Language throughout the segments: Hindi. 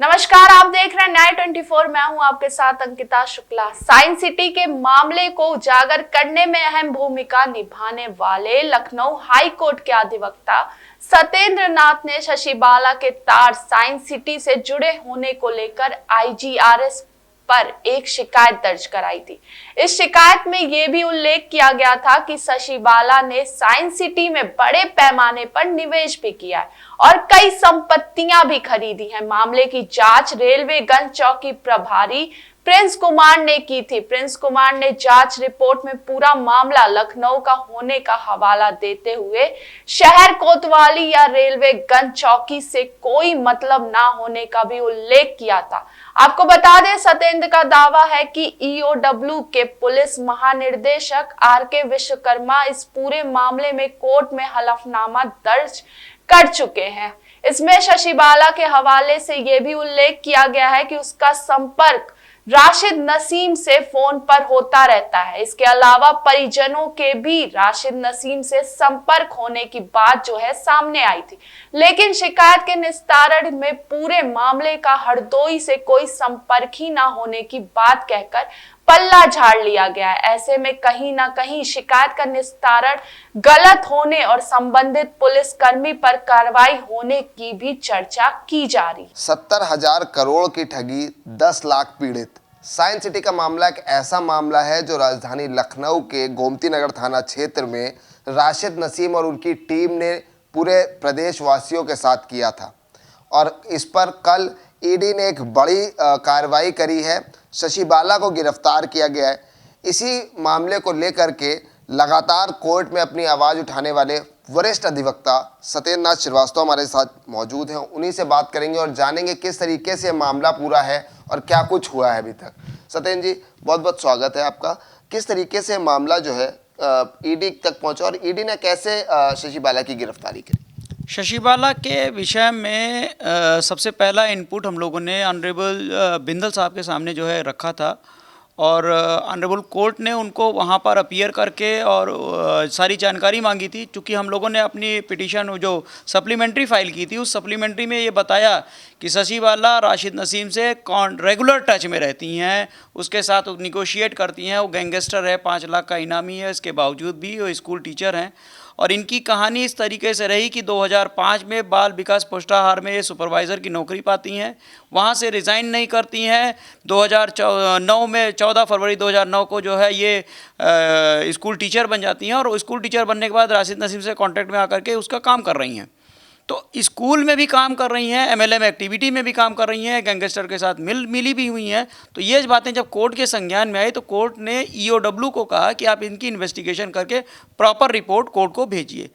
नमस्कार, आप देख रहे हैं न्याय 24। मैं हूं आपके साथ अंकिता शुक्ला। साइंस सिटी के मामले को उजागर करने में अहम भूमिका निभाने वाले लखनऊ हाई कोर्ट के अधिवक्ता सत्येंद्र नाथ ने शशि बाला के तार साइंस सिटी से जुड़े होने को लेकर आईजीआरएस पर एक शिकायत दर्ज कराई थी। इस शिकायत में यह भी उल्लेख किया गया था कि शशि बाला ने साइंस सिटी में बड़े पैमाने पर निवेश भी किया है और कई संपत्तियां भी खरीदी हैं। मामले की जांच रेलवेगंज चौकी प्रभारी प्रिंस कुमार ने की थी। प्रिंस कुमार ने जांच रिपोर्ट में पूरा मामला लखनऊ का होने का हवाला देते हुए शहर कोतवाली या रेलवेगंज चौकी से कोई मतलब ना होने का भी उल्लेख किया था। आपको बता दें, सत्येंद्र का दावा है कि ईओडब्ल्यू के पुलिस महानिदेशक आरके विश्वकर्मा इस पूरे मामले में कोर्ट में हलफनामा दर्ज कर चुके हैं। इसमें शशि बाला के हवाले से यह भी उल्लेख किया गया है कि उसका संपर्क राशिद नसीम से फोन पर होता रहता है। इसके अलावा परिजनों के भी राशिद नसीम से संपर्क होने की बात जो है सामने आई थी, लेकिन शिकायत के निस्तारण में पूरे मामले का हरदोई से कोई संपर्क ही ना होने की बात कहकर पल्ला झाड़ लिया गया है। ऐसे में कहीं ना कहीं शिकायत का निस्तारण गलत होने और संबंधित पुलिसकर्मी पर कार्रवाई होने की भी चर्चा की जा रही। 70,000 करोड़ की ठगी, 10 लाख पीड़ित। साइंस सिटी का मामला एक ऐसा मामला है जो राजधानी लखनऊ के गोमती नगर थाना क्षेत्र में राशिद नसीम और उनकी टीम ने पूरे प्रदेश वासियों के साथ किया था और इस पर कल ईडी ने एक बड़ी कार्रवाई करी है। शशि बाला को गिरफ्तार किया गया है। इसी मामले को लेकर के लगातार कोर्ट में अपनी आवाज़ उठाने वाले वरिष्ठ अधिवक्ता सत्येंद्र नाथ श्रीवास्तव हमारे साथ मौजूद हैं। उन्हीं से बात करेंगे और जानेंगे किस तरीके से मामला पूरा है और क्या कुछ हुआ है अभी तक। सत्येंद्र जी, बहुत बहुत स्वागत है आपका। किस तरीके से मामला जो है ईडी तक पहुंचा और ईडी ने कैसे शशि बाला की गिरफ्तारी करी? शशि बाला के विषय में सबसे पहला इनपुट हम लोगों ने ऑनरेबल बिंदल साहब के सामने जो है रखा था और ऑनरेबल कोर्ट ने उनको वहाँ पर अपीयर करके और सारी जानकारी मांगी थी। चूँकि हम लोगों ने अपनी पिटीशन जो सप्लीमेंट्री फाइल की थी, उस सप्लीमेंट्री में ये बताया कि शशि बाला राशिद नसीम से रेगुलर टच में रहती हैं, उसके साथ निगोशिएट करती हैं। वो गैंगस्टर है, 5 लाख का इनामी है, इसके बावजूद भी वो स्कूल टीचर हैं। और इनकी कहानी इस तरीके से रही कि 2005 में बाल विकास पोस्टाहार में ये सुपरवाइज़र की नौकरी पाती हैं, वहाँ से रिज़ाइन नहीं करती हैं। 2009 में 14 फरवरी 2009 को जो है ये स्कूल टीचर बन जाती हैं और स्कूल टीचर बनने के बाद राशिद नसीम से कांटेक्ट में आकर के उसका काम कर रही हैं। तो स्कूल में भी काम कर रही हैं, एमएलएम एक्टिविटी में भी काम कर रही हैं, गैंगस्टर के साथ मिली भी हुई हैं। तो ये बातें जब कोर्ट के संज्ञान में आई तो कोर्ट ने ईओडब्ल्यू को कहा कि आप इनकी इन्वेस्टिगेशन करके प्रॉपर रिपोर्ट कोर्ट को भेजिए।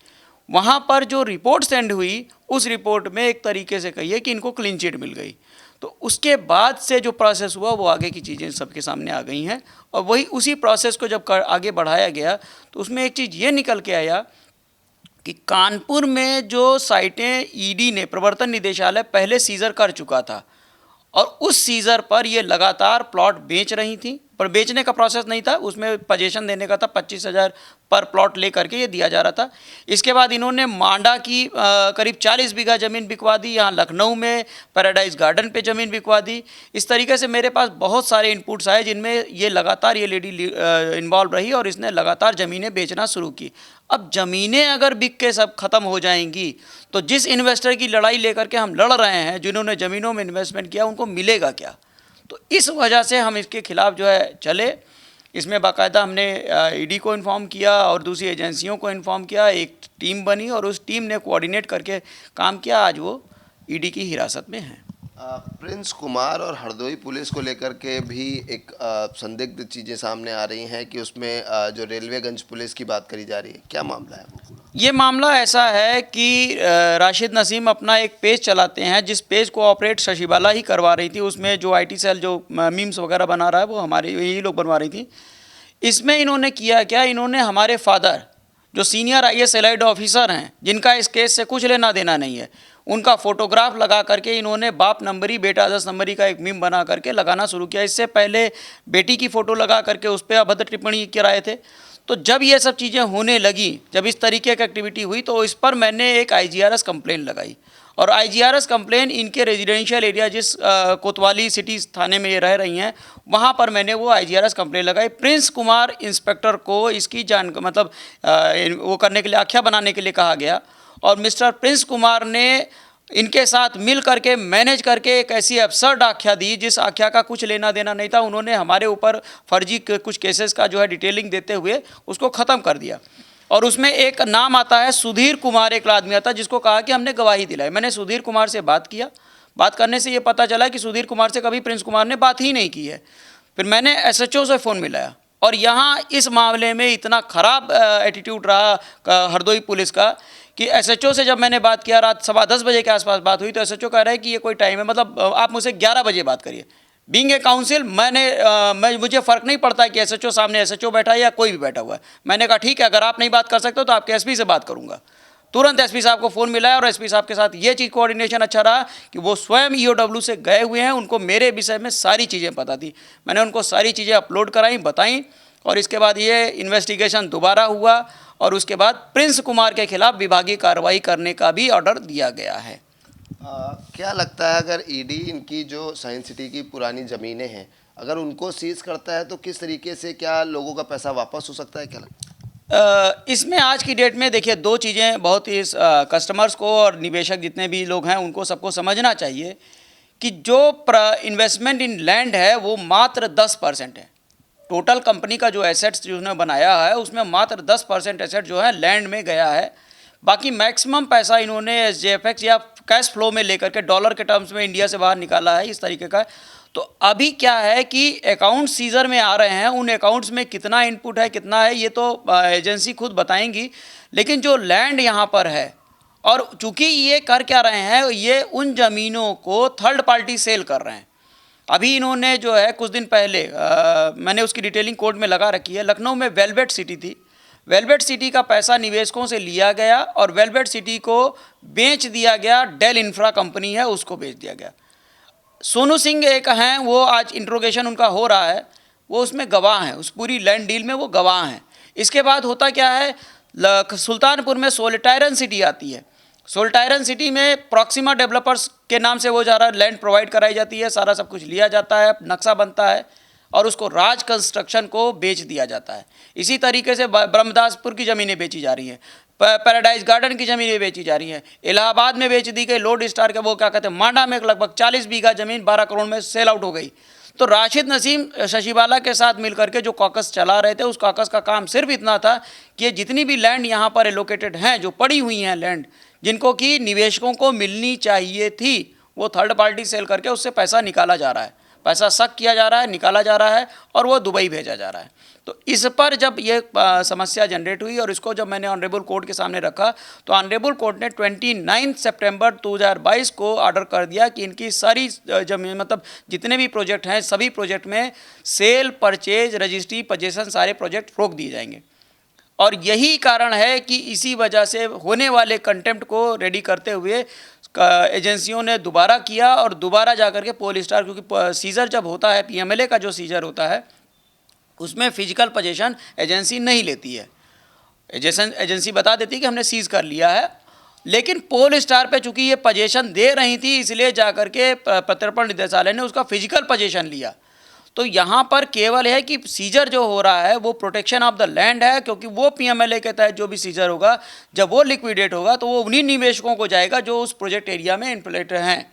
वहाँ पर जो रिपोर्ट सेंड हुई, उस रिपोर्ट में एक तरीके से कहिए कि इनको क्लीन चिट मिल गई। तो उसके बाद से जो प्रोसेस हुआ वो आगे की चीज़ें सबके सामने आ गई हैं और वही उसी प्रोसेस को जब आगे बढ़ाया गया तो उसमें एक चीज़ ये निकल के आया कि कानपुर में जो साइटें ईडी ने प्रवर्तन निदेशालय पहले सीजर कर चुका था और उस सीजर पर ये लगातार प्लॉट बेच रही थी, पर बेचने का प्रोसेस नहीं था, उसमें पोजीशन देने का था। 25,000 पर प्लॉट ले करके ये दिया जा रहा था। इसके बाद इन्होंने मांडा की करीब 40 बीघा ज़मीन बिकवा दी, यहाँ लखनऊ में पैराडाइज गार्डन पे ज़मीन बिकवा दी। इस तरीके से मेरे पास बहुत सारे इनपुट्स आए जिनमें ये लगातार ये लेडी इन्वॉल्व रही और इसने लगातार ज़मीनें बेचना शुरू की। अब ज़मीनें अगर बिक के सब ख़त्म हो जाएंगी तो जिस इन्वेस्टर की लड़ाई लेकर के हम लड़ रहे हैं, जिन्होंने ज़मीनों में इन्वेस्टमेंट किया, उनको मिलेगा क्या? तो इस वजह से हम इसके खिलाफ जो है चले। इसमें बाकायदा हमने ईडी को इन्फॉर्म किया और दूसरी एजेंसियों को इन्फॉर्म किया, एक टीम बनी और उस टीम ने कोऑर्डिनेट करके काम किया। आज वो ईडी की हिरासत में हैं। प्रिंस कुमार और हरदोई पुलिस को लेकर के भी एक संदिग्ध चीज़ें सामने आ रही हैं कि उसमें जो रेलवेगंज पुलिस की बात करी जा रही है, क्या मामला है वो? ये मामला ऐसा है कि राशिद नसीम अपना एक पेज चलाते हैं, जिस पेज को ऑपरेट शशि बाला ही करवा रही थी। उसमें जो आईटी सेल जो मीम्स वगैरह बना रहा है वो हमारे यही लोग बनवा रही थी। इसमें इन्होंने किया क्या, इन्होंने हमारे फादर जो सीनियर आईएएस एलाइड ऑफिसर हैं, जिनका इस केस से कुछ लेना देना नहीं है, उनका फोटोग्राफ लगा करके इन्होंने बाप नंबरी बेटा 10 नंबरी का एक मीम बना करके लगाना शुरू किया। इससे पहले बेटी की फ़ोटो लगा करके उस पर अभद्र टिप्पणी कराए थे। तो जब ये सब चीज़ें होने लगी, जब इस तरीके की एक्टिविटी हुई, तो इस पर मैंने एक आईजीआरएस कंप्लेंट लगाई और IGRS कंप्लेन इनके रेजिडेंशियल एरिया जिस कोतवाली सिटी थाने में ये रह रही हैं वहाँ पर मैंने वो IGRS कंप्लेन लगाई। प्रिंस कुमार इंस्पेक्टर को इसकी मतलब वो करने के लिए आख्या बनाने के लिए कहा गया और मिस्टर प्रिंस कुमार ने इनके साथ मिल करके मैनेज करके एक ऐसी अब्सर्ड आख्या दी जिस आख्या का कुछ लेना देना नहीं था। उन्होंने हमारे ऊपर फर्जी कुछ केसेस का जो है डिटेलिंग देते हुए उसको ख़त्म कर दिया। और उसमें एक नाम आता है सुधीर कुमार, एक आदमी आता है जिसको कहा कि हमने गवाही दिलाई। मैंने सुधीर कुमार से बात किया, बात करने से ये पता चला कि सुधीर कुमार से कभी प्रिंस कुमार ने बात ही नहीं की है। फिर मैंने SHO से फ़ोन मिलाया और यहाँ इस मामले में इतना ख़राब एटीट्यूड रहा हरदोई पुलिस का कि SHO से जब मैंने बात किया, रात 10:15 बजे के आसपास बात हुई, तो SHO कह रहा है कि ये कोई टाइम है, मतलब आप मुझसे 11 बजे बात करिए। बीइंग ए काउंसिल मुझे फ़र्क नहीं पड़ता कि SHO सामने SHO बैठा है या कोई भी बैठा हुआ है। मैंने कहा ठीक है, अगर आप नहीं बात कर सकते हो तो आपके SP से बात करूँगा। तुरंत SP साहब को फ़ोन मिला और SP साहब के साथ ये चीज़ कोऑर्डिनेशन अच्छा रहा कि वो स्वयं EOW से गए हुए हैं, उनको मेरे विषय में सारी चीज़ें पता थी। मैंने उनको सारी चीज़ें अपलोड कराई, बताई और इसके बाद ये इन्वेस्टिगेशन दोबारा हुआ और उसके बाद प्रिंस कुमार के खिलाफ विभागीय कार्रवाई करने का भी ऑर्डर दिया गया है। क्या लगता है अगर ईडी इनकी जो साइंस सिटी की पुरानी ज़मीनें हैं अगर उनको सीज करता है तो किस तरीके से क्या लोगों का पैसा वापस हो सकता है, क्या लगता है? इसमें आज की डेट में देखिए दो चीज़ें बहुत ही कस्टमर्स को और निवेशक जितने भी लोग हैं उनको सबको समझना चाहिए कि जो इन्वेस्टमेंट इन लैंड है वो मात्र 10% है। टोटल कंपनी का जो एसेट्स जो उन्होंने बनाया है उसमें मात्र 10% एसेट जो है लैंड में गया है। बाकी मैक्सिमम पैसा इन्होंने SJFX या कैश फ्लो में लेकर के डॉलर के टर्म्स में इंडिया से बाहर निकाला है, इस तरीके का। तो अभी क्या है कि अकाउंट सीजर में आ रहे हैं, उन अकाउंट्स में कितना इनपुट है कितना है ये तो एजेंसी खुद बताएंगी, लेकिन जो लैंड यहाँ पर है और चूँकि ये कर क्या रहे हैं, ये उन ज़मीनों को थर्ड पार्टी सेल कर रहे हैं। अभी इन्होंने जो है कुछ दिन पहले मैंने उसकी डिटेलिंग कोर्ट में लगा रखी है, लखनऊ में वेलवेट सिटी थी, वेलवेट सिटी का पैसा निवेशकों से लिया गया और वेलवेट सिटी को बेच दिया गया, डेल इंफ्रा कंपनी है उसको बेच दिया गया। सोनू सिंह एक हैं, वो आज इंट्रोगेशन उनका हो रहा है, वो उसमें गवाह हैं, उस पूरी लैंड डील में वो गवाह हैं। इसके बाद होता क्या है, सुल्तानपुर में सोल्टायरन सिटी आती है, सोल्टायरन सिटी में प्रॉक्सिमा डेवलपर्स के नाम से वो जा रहा लैंड प्रोवाइड कराई जाती है, सारा सब कुछ लिया जाता है, नक्शा बनता है और उसको राज कंस्ट्रक्शन को बेच दिया जाता है। इसी तरीके से ब्रह्मदासपुर की ज़मीनें बेची जा रही हैं, पैराडाइज गार्डन की ज़मीनें बेची जा रही हैं, इलाहाबाद में बेच दी गई, लोड स्टार के वो क्या कहते हैं मांडा में लगभग 40 बीघा ज़मीन 12 करोड़ में सेल आउट हो गई। तो राशिद नसीम शशिबाला के साथ मिलकर के जो कॉकस चला रहे थे, उस कॉकस का काम सिर्फ इतना था कि जितनी भी लैंड यहाँ पर एलोकेटेड हैं, जो पड़ी हुई हैं लैंड जिनको कि निवेशकों को मिलनी चाहिए थी, वो थर्ड पार्टी सेल करके उससे पैसा निकाला जा रहा है, पैसा सक किया जा रहा है, निकाला जा रहा है और वो दुबई भेजा जा रहा है। तो इस पर जब ये समस्या जनरेट हुई और इसको जब मैंने ऑनरेबल कोर्ट के सामने रखा तो ऑनरेबल कोर्ट ने 29 सितंबर 2022 को ऑर्डर कर दिया कि इनकी सारी जमीन मतलब जितने भी प्रोजेक्ट हैं सभी प्रोजेक्ट में सेल, परचेज, रजिस्ट्री, पोजेसन सारे प्रोजेक्ट रोक दिए जाएंगे। और यही कारण है कि इसी वजह से होने वाले कंटेम्प्ट को रेडी करते हुए एजेंसियों ने दोबारा किया और दोबारा जाकर के पोल स्टार, क्योंकि सीजर जब होता है PMLA का जो सीजर होता है उसमें फिजिकल पोजेशन एजेंसी नहीं लेती है, एजेंसी बता देती है कि हमने सीज कर लिया है, लेकिन पोल स्टार पे चूंकि ये पोजेशन दे रही थी इसलिए जाकर के प्रत्यर्पण निदेशालय ने उसका फिजिकल पोजेशन लिया। तो यहाँ पर केवल है कि सीजर जो हो रहा है वो प्रोटेक्शन ऑफ द लैंड है, क्योंकि वो PMLA के तहत जो भी सीजर होगा जब वो लिक्विडेट होगा तो वो उन्हीं निवेशकों को जाएगा जो उस प्रोजेक्ट एरिया में इन्फ्लेटर हैं,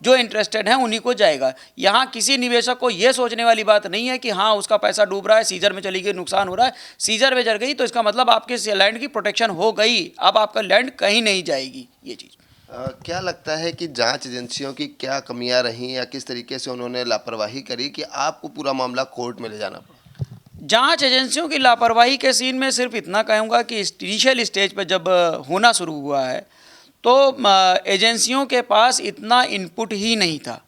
जो इंटरेस्टेड हैं उन्हीं को जाएगा। यहाँ किसी निवेशक को ये सोचने वाली बात नहीं है कि हाँ उसका पैसा डूब रहा है, सीजर में चली गई, नुकसान हो रहा है, सीजर में जल गई तो इसका मतलब आपके लैंड की प्रोटेक्शन हो गई, अब आपका लैंड कहीं नहीं जाएगी। ये चीज़ क्या लगता है कि जांच एजेंसियों की क्या कमियां रहीं या किस तरीके से उन्होंने लापरवाही करी कि आपको पूरा मामला कोर्ट में ले जाना पड़ा? जांच एजेंसियों की लापरवाही के सीन में सिर्फ इतना कहूँगा कि इनिशियल स्टेज पर जब होना शुरू हुआ है तो एजेंसियों के पास इतना इनपुट ही नहीं था।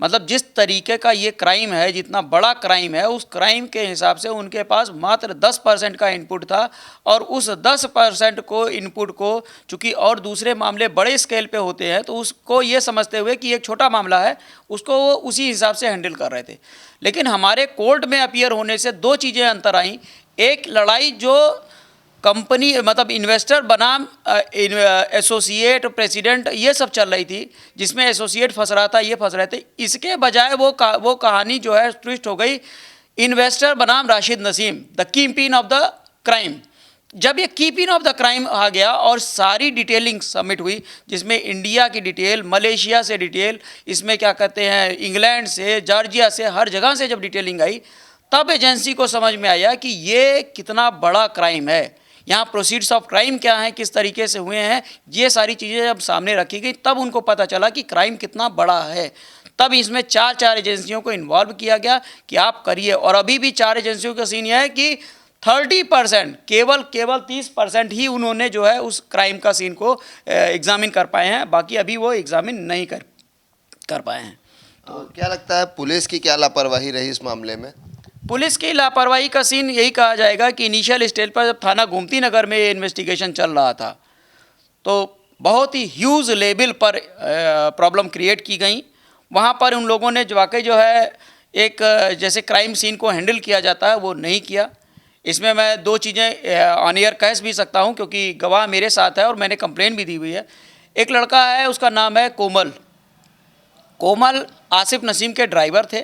मतलब जिस तरीके का ये क्राइम है, जितना बड़ा क्राइम है, उस क्राइम के हिसाब से उनके पास मात्र 10% का इनपुट था और उस 10% को इनपुट को चूँकि और दूसरे मामले बड़े स्केल पे होते हैं तो उसको ये समझते हुए कि एक छोटा मामला है उसको वो उसी हिसाब से हैंडल कर रहे थे। लेकिन हमारे कोर्ट में अपीयर होने से दो चीज़ें अंतर आईं। एक लड़ाई जो कंपनी मतलब इन्वेस्टर बनाम एसोसिएट प्रेसिडेंट ये सब चल रही थी, जिसमें एसोसिएट फंस रहा था, ये फंस रहे थे। इसके बजाय वो कहानी जो है ट्विस्ट हो गई, इन्वेस्टर बनाम Rashid Naseem, the kingpin of the crime. जब ये कीपिंग ऑफ द क्राइम आ गया और सारी डिटेलिंग सबमिट हुई, जिसमें इंडिया की डिटेल, मलेशिया से डिटेल, इसमें क्या कहते हैं इंग्लैंड से, जॉर्जिया से, हर जगह से जब डिटेलिंग आई, तब एजेंसी को समझ में आया कि ये कितना बड़ा क्राइम है, यहाँ प्रोसीड्स ऑफ क्राइम क्या हैं, किस तरीके से हुए हैं, ये सारी चीज़ें जब सामने रखी गई तब उनको पता चला कि क्राइम कितना बड़ा है। तब इसमें चार एजेंसियों को इन्वॉल्व किया गया कि आप करिए। और अभी भी 4 एजेंसियों का सीन यह है कि 30% केवल 30% ही उन्होंने जो है उस क्राइम का सीन को एग्जामिन कर पाए हैं, बाकी अभी वो एग्जामिन नहीं कर पाए हैं। तो क्या लगता है पुलिस की क्या लापरवाही रही इस मामले में? पुलिस की लापरवाही का सीन यही कहा जाएगा कि इनिशियल स्टेज पर जब थाना गोमती नगर में इन्वेस्टिगेशन चल रहा था, तो बहुत ही ह्यूज लेवल पर प्रॉब्लम क्रिएट की गई। वहाँ पर उन लोगों ने वाकई जो है एक जैसे क्राइम सीन को हैंडल किया जाता है वो नहीं किया। इसमें मैं 2 चीज़ें ऑन एयर कह भी सकता हूँ, क्योंकि गवाह मेरे साथ है और मैंने कंप्लेंट भी दी हुई है। एक लड़का है, उसका नाम है कोमल आसिफ नसीम के ड्राइवर थे।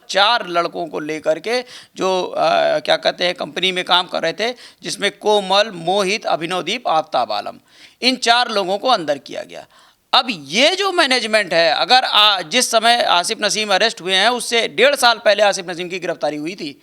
4 लड़कों को लेकर के जो क्या कहते हैं कंपनी में काम कर रहे थे, जिसमें कोमल, मोहित, अभिनवदीप, आफ्ताब आलम, इन 4 लोगों को अंदर किया गया। अब ये जो मैनेजमेंट है, अगर जिस समय आसिफ नसीम अरेस्ट हुए हैं उससे 1.5 साल पहले आसिफ नसीम की गिरफ्तारी हुई थी,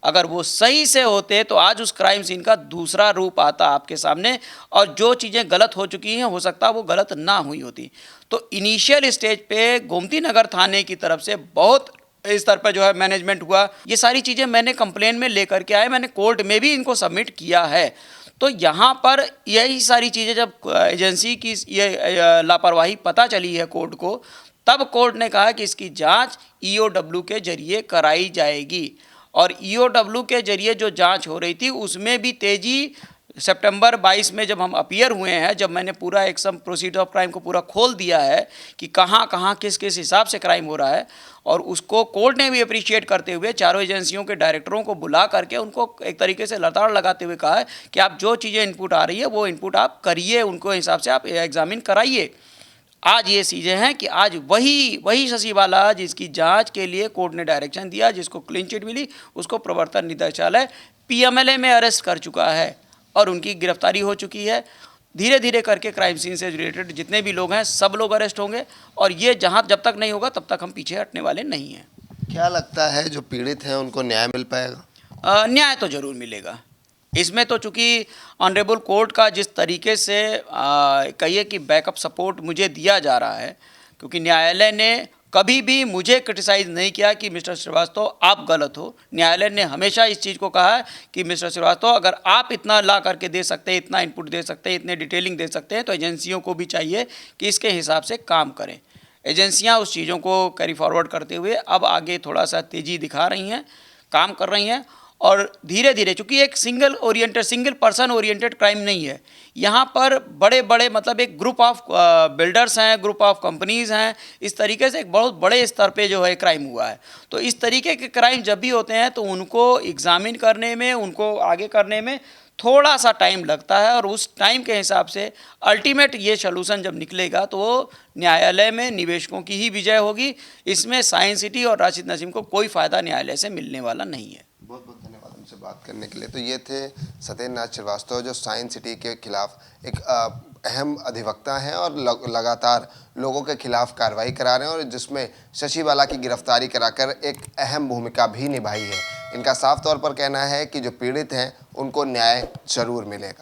अगर वो सही से होते तो आज उस क्राइम सीन का दूसरा रूप आता आपके सामने, और जो चीज़ें गलत हो चुकी हैं हो सकता है वो गलत ना हुई होती। तो इनिशियल स्टेज पे गोमती नगर थाने की तरफ से बहुत इस स्तर पर जो है मैनेजमेंट हुआ। ये सारी चीज़ें मैंने कंप्लेन में लेकर के आए, मैंने कोर्ट में भी इनको सबमिट किया है। तो यहाँ पर यही सारी चीज़ें जब एजेंसी की ये लापरवाही पता चली है कोर्ट को, तब कोर्ट ने कहा कि इसकी जांच EOW के जरिए कराई जाएगी। और EOW के जरिए जो जांच हो रही थी उसमें भी तेज़ी, सितंबर 22 में जब हम अपीयर हुए हैं, जब मैंने पूरा एक सम प्रोसीड ऑफ क्राइम को पूरा खोल दिया है कि कहाँ कहाँ किस किस हिसाब से क्राइम हो रहा है, और उसको कोर्ट ने भी अप्रिशिएट करते हुए 4 एजेंसियों के डायरेक्टरों को बुला करके उनको एक तरीके से लताड़ लगाते हुए कहा है कि आप जो चीज़ें इनपुट आ रही है वो इनपुट आप करिए, उनको हिसाब से आप एग्जामिन कराइए। आज ये चीज़ें हैं कि आज वही ससीवाला जिसकी जांच के लिए कोर्ट ने डायरेक्शन दिया, जिसको क्लीन चिट मिली, उसको प्रवर्तन निदेशालय PMLA में अरेस्ट कर चुका है और उनकी गिरफ्तारी हो चुकी है। धीरे धीरे करके क्राइम सीन से रिलेटेड जितने भी लोग हैं सब लोग अरेस्ट होंगे, और ये जहाँ जब तक नहीं होगा तब तक हम पीछे हटने वाले नहीं हैं। क्या लगता है जो पीड़ित हैं उनको न्याय मिल पाएगा? न्याय तो ज़रूर मिलेगा। इसमें तो चूँकि ऑनरेबल कोर्ट का जिस तरीके से कहिए कि बैकअप सपोर्ट मुझे दिया जा रहा है, क्योंकि न्यायालय ने कभी भी मुझे क्रिटिसाइज़ नहीं किया कि मिस्टर श्रीवास्तव आप गलत हो। न्यायालय ने हमेशा इस चीज़ को कहा है कि मिस्टर श्रीवास्तव अगर आप इतना ला करके दे सकते हैं, इतना इनपुट दे सकते हैं, इतने डिटेलिंग दे सकते हैं, तो एजेंसियों को भी चाहिए कि इसके हिसाब से काम करें। एजेंसियाँ उस चीज़ों को कैरी फॉरवर्ड करते हुए अब आगे थोड़ा सा तेज़ी दिखा रही हैं, काम कर रही हैं। और धीरे धीरे, चूँकि एक सिंगल पर्सन ओरिएंटेड क्राइम नहीं है, यहाँ पर बड़े बड़े मतलब एक ग्रुप ऑफ बिल्डर्स हैं, ग्रुप ऑफ कंपनीज़ हैं, इस तरीके से एक बहुत बड़े स्तर पे जो है क्राइम हुआ है। तो इस तरीके के क्राइम जब भी होते हैं तो उनको एग्जामिन करने में, उनको आगे करने में थोड़ा सा टाइम लगता है, और उस टाइम के हिसाब से अल्टीमेट ये सलूशन जब निकलेगा तो वो न्यायालय में निवेशकों की ही विजय होगी। इसमें साइंस सिटी और राशिद नसीम को कोई फ़ायदा न्यायालय से मिलने वाला नहीं है। बहुत बहुत धन्यवाद हमसे बात करने के लिए। तो ये थे सत्येंद्रनाथ श्रीवास्तव, जो साइंस सिटी के खिलाफ एक अहम अधिवक्ता हैं और लगातार लोगों के खिलाफ कार्रवाई करा रहे हैं, और जिसमें शशिवाला की गिरफ्तारी कराकर एक अहम भूमिका भी निभाई है। इनका साफ तौर पर कहना है कि जो पीड़ित हैं उनको न्याय जरूर मिलेगा।